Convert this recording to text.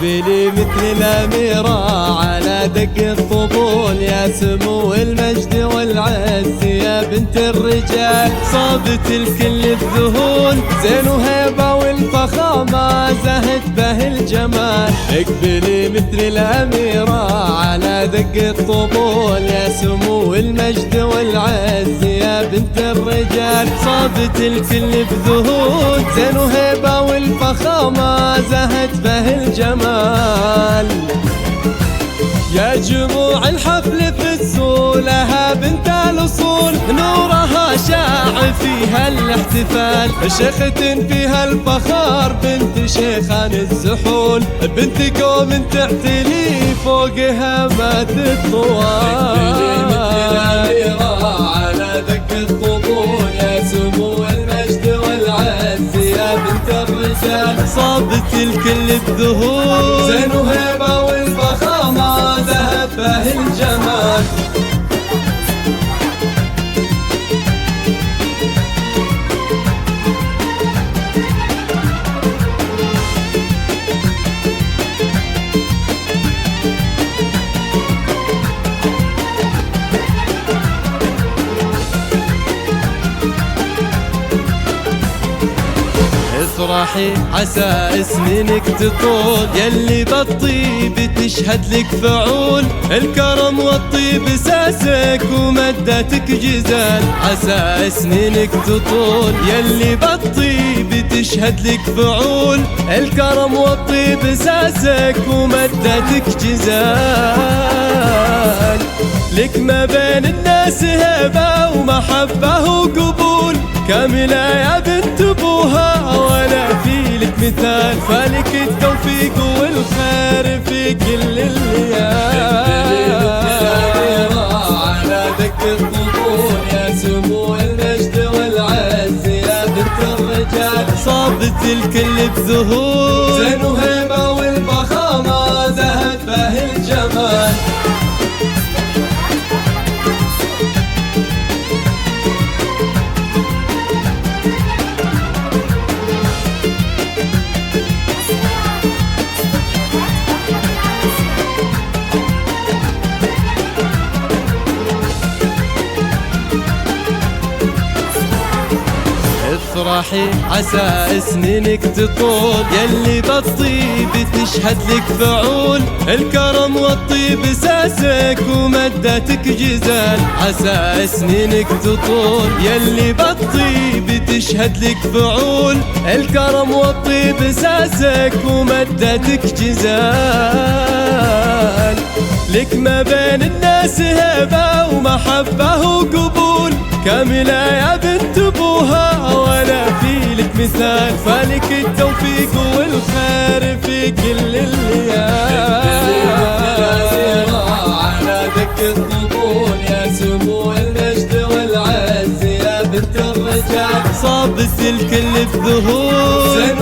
اقبلي مثل الأميرة على دق الطبول، يا سمو المجد والعز يا بنت الرجال، صابت الكل الذهول، زين وهيبة والفخامة زهت به الجمال. اقبلي مثل الأميرة على دق الطبول، يا سمو المجد والعز يا بنت الرجال، صابت الكل بذهول، زين وهيبة والفخامة زهت به الجمال. يا جموع الحفل فزوا لها بنت الأصول، نورها شاع فيها الاحتفال، شيخة فيها الفخار بنت شيخان الزحول، بنت قوم تعتلي فوقها ما تطوال. على دق الطبول، يا سمو المجد والعز يا بنت الرجال، صابت الكل بذهول، زين وهيبة والفخامة ذهب به الجمال. افرحي عسى سنينك تطول، يلي بالطيب تشهد لك فعول، الكرم والطيب ساسك ومدتك جزال، عسى سنينك تطول، يلي بالطيب تشهد لك فعول، الكرم والطيب ساسك ومدتك جزال. لك ما بين الناس هبة ومحبة وقبول، كاملة يا بنت ابوها ولا في لك مثال، فلك التوفيق والخير في كل الليالي. على دق الطبول، يا سمو المجد والعز يا بنت الرجال، صابت الكل بذهول، زين وهيبة والفخامة زهت به الجمال. افرحي عسى سنينك تطول، يلي بالطيب تشهد لك فعول، الكرم والطيب ساسك ومدتك جزال، عسى سنينك تطول، يلي بالطيب تشهد لك فعول، الكرم والطيب ساسك ومدتك جزال. لك ما بين الناس هبة ومحبة وقبول، كاملة يا بنت ابوها ولا في لك مثال، فلك التوفيق والخير في كل الليالي. على دق الطبول، يا سمو المجد والعز يا بنت الرجال، صابت الكل بذهول، زين